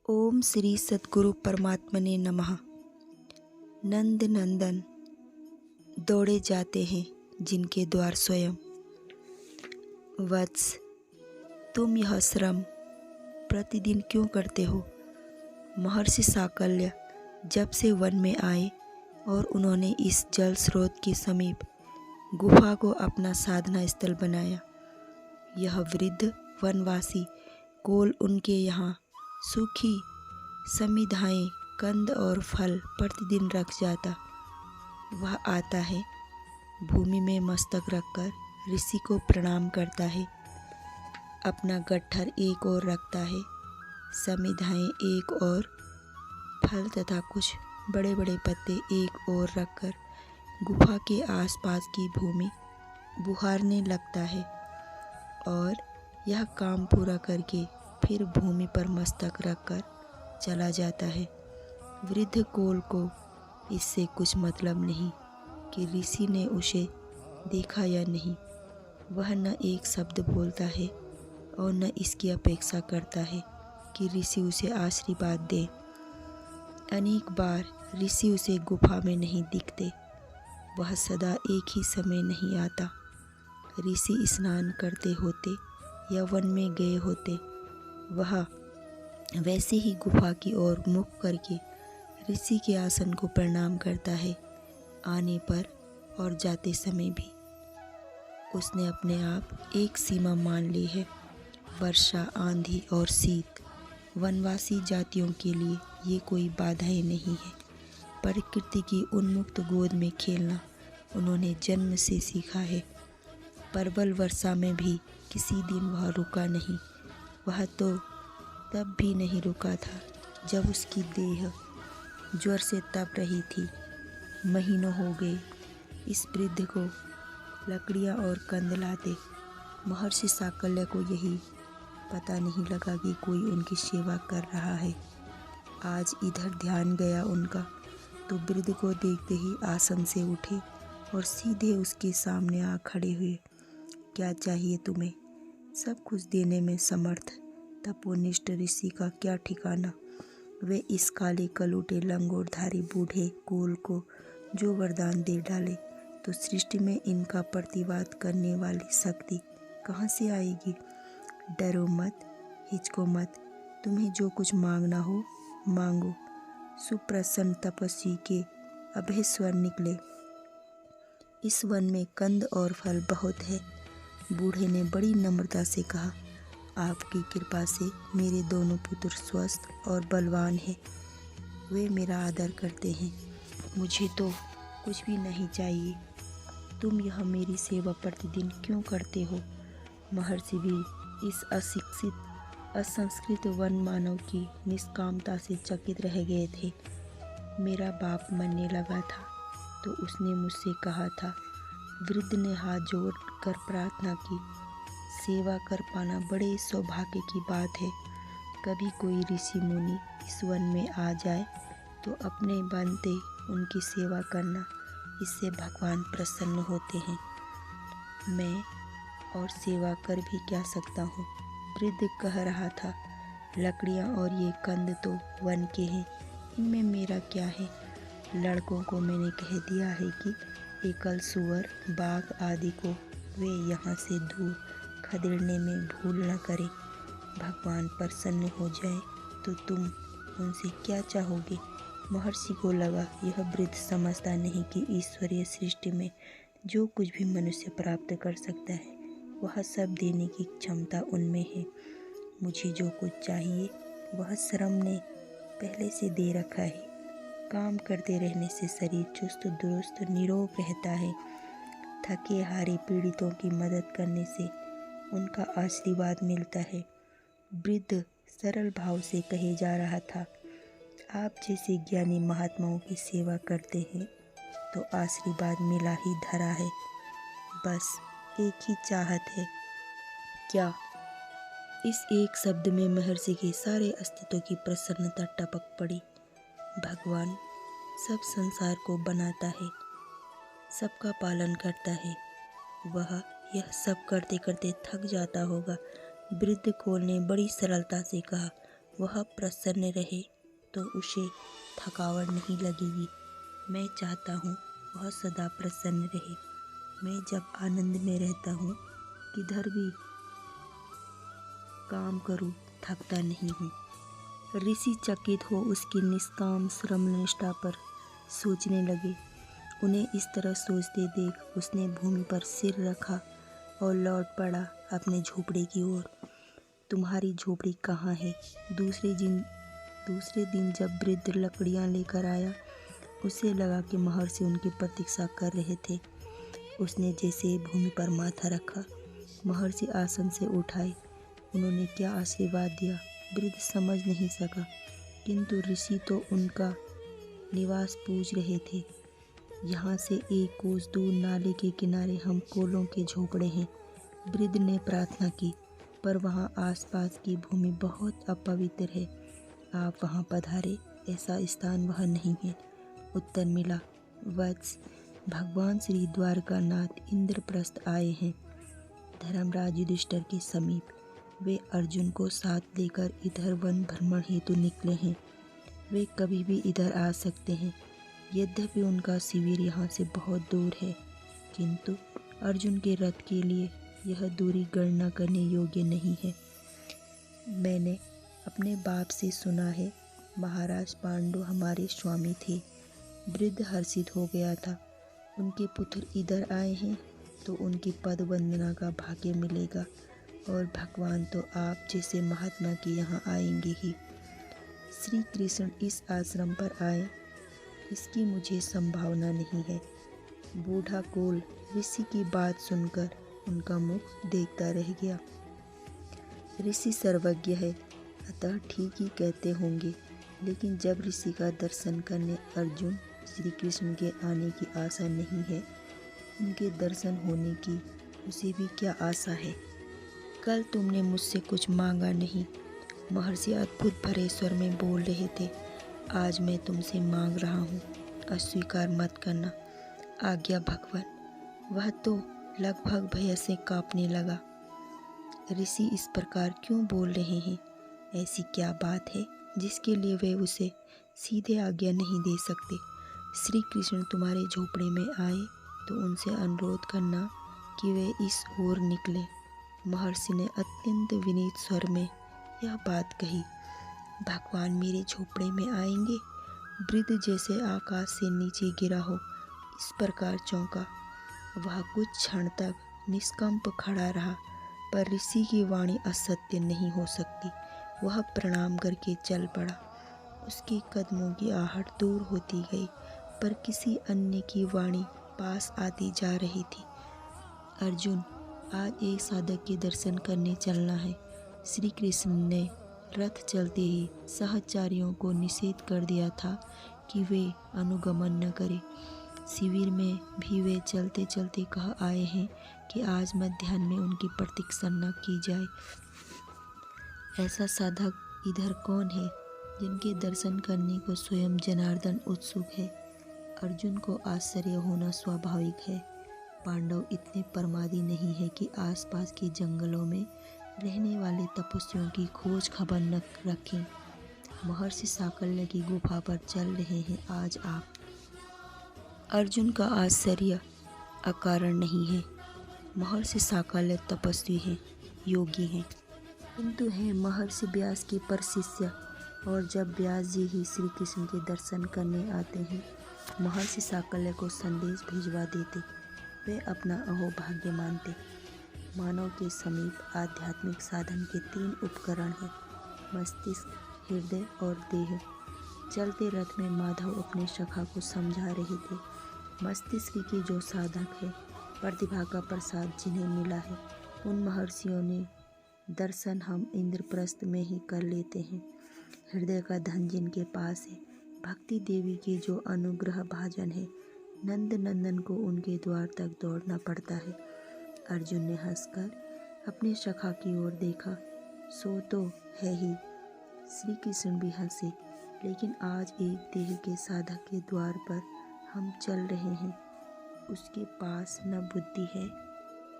ओम श्री सद्गुरु परमात्मने नमः। नंद नंदन दौड़े जाते हैं जिनके द्वार स्वयं। वत्स, तुम यह श्रम प्रतिदिन क्यों करते हो? महर्षि साकल्य जब से वन में आए और उन्होंने इस जल स्रोत के समीप गुफा को अपना साधना स्थल बनाया, यह वृद्ध वनवासी कोल उनके यहाँ सूखी समिधाएं, कंद और फल प्रतिदिन रख जाता। वह आता है, भूमि में मस्तक रखकर ऋषि को प्रणाम करता है, अपना गट्ठर एक ओर रखता है, समिधाएं एक और, फल तथा कुछ बड़े बड़े पत्ते एक ओर रखकर गुफा के आसपास की भूमि बुहारने लगता है और यह काम पूरा करके फिर भूमि पर मस्तक रखकर चला जाता है। वृद्ध कोल को इससे कुछ मतलब नहीं कि ऋषि ने उसे देखा या नहीं। वह न एक शब्द बोलता है और न इसकी अपेक्षा करता है कि ऋषि उसे आशीर्वाद दे। अनेक बार ऋषि उसे गुफा में नहीं दिखते। वह सदा एक ही समय नहीं आता। ऋषि स्नान करते होते या वन में गए होते, वह वैसे ही गुफा की ओर मुख करके ऋषि के आसन को प्रणाम करता है, आने पर और जाते समय भी। उसने अपने आप एक सीमा मान ली है। वर्षा, आंधी और शीत वनवासी जातियों के लिए ये कोई बाधाएं नहीं है। प्रकृति की उन्मुक्त गोद में खेलना उन्होंने जन्म से सीखा है। प्रबल वर्षा में भी किसी दिन वह रुका नहीं। वह तो तब भी नहीं रुका था जब उसकी देह ज्वर से तप रही थी। महीनों हो गए इस वृद्ध को लकड़ियाँ और कंद लाते। महर्षि साकल्य को यही पता नहीं लगा कि कोई उनकी सेवा कर रहा है। आज इधर ध्यान गया उनका तो वृद्ध को देखते ही आसन से उठे और सीधे उसके सामने आ खड़े हुए। क्या चाहिए तुम्हें? सब कुछ देने में समर्थ तपोनिष्ठ ऋषि का क्या ठिकाना। वे इस काले कलूटे लंगोटधारी बूढ़े कोल को जो वरदान दे डाले तो सृष्टि में इनका प्रतिवाद करने वाली शक्ति कहाँ से आएगी। डरो मत, हिचको मत, तुम्हें जो कुछ मांगना हो मांगो। सुप्रसन्न तपस्वी के अभय स्वर निकले। इस वन में कंद और फल बहुत है। बूढ़े ने बड़ी नम्रता से कहा, आपकी कृपा से मेरे दोनों पुत्र स्वस्थ और बलवान हैं। वे मेरा आदर करते हैं। मुझे तो कुछ भी नहीं चाहिए। तुम यह मेरी सेवा प्रतिदिन क्यों करते हो? महर्षि भी इस अशिक्षित असंस्कृत वन मानव की निष्कामता से चकित रह गए थे। मेरा बाप मरने लगा था तो उसने मुझसे कहा था। वृद्ध ने हाथ जोड़ कर प्रार्थना की, सेवा कर पाना बड़े सौभाग्य की बात है। कभी कोई ऋषि मुनि इस वन में आ जाए तो अपने बनते उनकी सेवा करना, इससे भगवान प्रसन्न होते हैं। मैं और सेवा कर भी क्या सकता हूँ? वृद्ध कह रहा था, लकड़ियाँ और ये कंद तो वन के हैं, इनमें मेरा क्या है? लड़कों को मैंने कह दिया है कि एकल सुअर, बाघ आदि को वे यहाँ से दूर खदेड़ने में भूल न करें। भगवान प्रसन्न हो जाए तो तुम उनसे क्या चाहोगे? महर्षि को लगा यह वृद्ध समझता नहीं कि ईश्वरीय सृष्टि में जो कुछ भी मनुष्य प्राप्त कर सकता है वह सब देने की क्षमता उनमें है। मुझे जो कुछ चाहिए वह श्रम ने पहले से दे रखा है। काम करते रहने से शरीर चुस्त दुरुस्त निरोग रहता है। थके हारे पीड़ितों की मदद करने से उनका आशीर्वाद मिलता है। वृद्ध सरल भाव से कहे जा रहा था, आप जैसे ज्ञानी महात्माओं की सेवा करते हैं तो आशीर्वाद मिला ही धरा है। बस एक ही चाहत है। क्या? इस एक शब्द में महर्षि के सारे अस्तित्व की प्रसन्नता टपक पड़ी। भगवान सब संसार को बनाता है, सबका पालन करता है। वह यह सब करते करते थक जाता होगा। वृद्ध कोल ने बड़ी सरलता से कहा, वह प्रसन्न रहे तो उसे थकावट नहीं लगेगी। मैं चाहता हूँ वह सदा प्रसन्न रहे। मैं जब आनंद में रहता हूँ, किधर भी काम करूँ थकता नहीं हूँ। ऋषि चकित हो उसकी निष्काम श्रम निष्ठा पर सोचने लगे। उन्हें इस तरह सोचते देख उसने भूमि पर सिर रखा और लौट पड़ा अपने झोपड़े की ओर। तुम्हारी झोपड़ी कहाँ है? दूसरे दिन जब वृद्ध लकड़ियाँ लेकर आया, उसे लगा कि महर्षि उनकी प्रतीक्षा कर रहे थे। उसने जैसे ही भूमि पर माथा रखा, महर्षि आसन से उठाए। उन्होंने क्या आशीर्वाद दिया, वृद्ध समझ नहीं सका, किंतु ऋषि तो उनका निवास पूछ रहे थे। यहाँ से एक कोस दूर नाले के किनारे हम कोलों के झोपड़े हैं। वृद्ध ने प्रार्थना की, पर वहाँ आसपास की भूमि बहुत अपवित्र है। आप वहाँ पधारे, ऐसा स्थान वह नहीं है। उत्तर मिला, वत्स, भगवान श्री द्वारकानाथ इंद्रप्रस्थ आए हैं धर्मराज युधिष्ठिर के समीप। वे अर्जुन को साथ लेकर इधर वन भ्रमण हेतु निकले हैं। वे कभी भी इधर आ सकते हैं। यद्यपि उनका शिविर यहाँ से बहुत दूर है, किंतु अर्जुन के रथ के लिए यह दूरी गणना करने योग्य नहीं है। मैंने अपने बाप से सुना है, महाराज पांडु हमारे स्वामी थे। वृद्ध हर्षित हो गया था। उनके पुत्र इधर आए हैं तो उनकी पद वंदना का भाग्य मिलेगा, और भगवान तो आप जैसे महात्मा के यहाँ आएंगे ही। श्री कृष्ण इस आश्रम पर आए, इसकी मुझे संभावना नहीं है। बूढ़ा कोल ऋषि की बात सुनकर उनका मुख देखता रह गया। ऋषि सर्वज्ञ है, अतः ठीक ही कहते होंगे, लेकिन जब ऋषि का दर्शन करने अर्जुन श्री कृष्ण के आने की आशा नहीं है, उनके दर्शन होने की उसे भी क्या आशा है? कल तुमने मुझसे कुछ मांगा नहीं, महर्षि अद्भुत भरे स्वर में बोल रहे थे। आज मैं तुमसे मांग रहा हूँ, अस्वीकार मत करना। आज्ञा भगवान। वह तो लगभग भय से कांपने लगा। ऋषि इस प्रकार क्यों बोल रहे हैं? ऐसी क्या बात है जिसके लिए वे उसे सीधे आज्ञा नहीं दे सकते? श्री कृष्ण तुम्हारे झोपड़े में आए तो उनसे अनुरोध करना कि वे इस ओर निकले। महर्षि ने अत्यंत विनीत स्वर में यह बात कही। भगवान मेरे झोपड़े में आएंगे? वृद्ध जैसे आकाश से नीचे गिरा हो, इस प्रकार चौंका। वह कुछ क्षण तक निष्कंप खड़ा रहा, पर ऋषि की वाणी असत्य नहीं हो सकती। वह प्रणाम करके चल पड़ा। उसके कदमों की आहट दूर होती गई, पर किसी अन्य की वाणी पास आती जा रही थी। अर्जुन, आज एक साधक के दर्शन करने चलना है। श्री कृष्ण ने रथ चलते ही सहचारियों को निषेध कर दिया था कि वे अनुगमन न करें। शिविर में भी वे चलते चलते कह आए हैं कि आज मध्याह्न में उनकी प्रतीक्षा न की जाए। ऐसा साधक इधर कौन है जिनके दर्शन करने को स्वयं जनार्दन उत्सुक है? अर्जुन को आश्चर्य होना स्वाभाविक है। पांडव इतने प्रमादी नहीं है कि आसपास के जंगलों में रहने वाले तपस्वियों की खोज खबर न रखें। महर्षि साकल्य की गुफा पर चल रहे हैं आज आप। अर्जुन का आश्चर्य अकारण नहीं है। महर्षि साकल्य तपस्वी हैं, योगी हैं, किंतु हैं महर्षि व्यास के पर शिष्य। और जब व्यास जी ही श्री कृष्ण के दर्शन करने आते हैं, महर्षि साकल्य को संदेश भिजवा देते। वे अपना अहोभाग्य मानते। मानव के समीप आध्यात्मिक साधन के 3 उपकरण हैं, मस्तिष्क, हृदय और देह। चलते रथ में माधव अपने सखा को समझा रहे थे। मस्तिष्क के जो साधक है, प्रतिभा का प्रसाद जिन्हें मिला है, उन महर्षियों ने दर्शन हम इंद्रप्रस्थ में ही कर लेते हैं। हृदय का धन जिनके पास है, भक्ति देवी के जो अनुग्रह भाजन है, नंद नंदन को उनके द्वार तक दौड़ना पड़ता है। अर्जुन ने हंसकर अपने सखा की ओर देखा। सो तो है ही। श्री कृष्ण भी हंसे। लेकिन आज एक देह के साधक के द्वार पर हम चल रहे हैं। उसके पास न बुद्धि है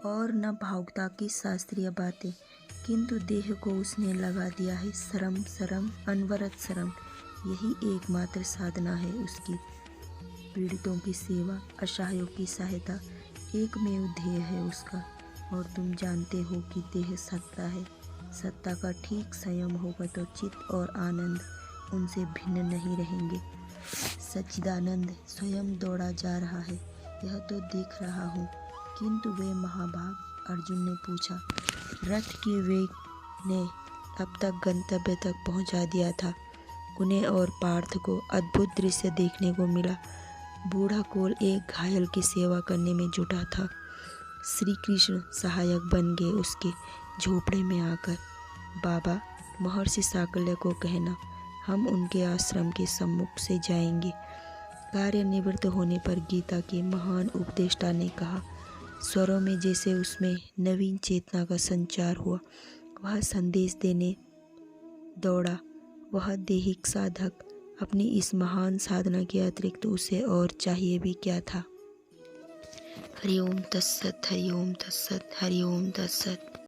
और न भावुकता की शास्त्रीय बातें, किंतु देह को उसने लगा दिया है श्रम, श्रम, अनवरत श्रम। यही एकमात्र साधना है उसकी। पीड़ितों की सेवा, असहायों की सहायता एकमेव ध्येय है उसका। और तुम जानते हो कि देह सत्ता है। सत्ता का ठीक संयम होगा तो चित्त और आनंद उनसे भिन्न नहीं रहेंगे। सच्चिदानंद स्वयं दौड़ा जा रहा है, यह तो देख रहा हूँ, किंतु वे महाभाग? अर्जुन ने पूछा। रथ के वेग ने अब तक गंतव्य तक पहुँचा दिया था। उन्हें और पार्थ को अद्भुत दृश्य देखने को मिला। बूढ़ा कोल एक घायल की सेवा करने में जुटा था। श्री कृष्ण सहायक बन गए उसके झोपड़े में आकर। बाबा, महर्षि साकल्य को कहना, हम उनके आश्रम के सम्मुख से जाएंगे। कार्य निवृत्त होने पर गीता के महान उपदेष्टा ने कहा। स्वरों में जैसे उसमें नवीन चेतना का संचार हुआ। वह संदेश देने दौड़ा। वह दैहिक साधक अपनी इस महान साधना के अतिरिक्त उसे और चाहिए भी क्या था। हरि ओम तत्सत, हरि ओम तत्सत, हरि ओम तत्सत।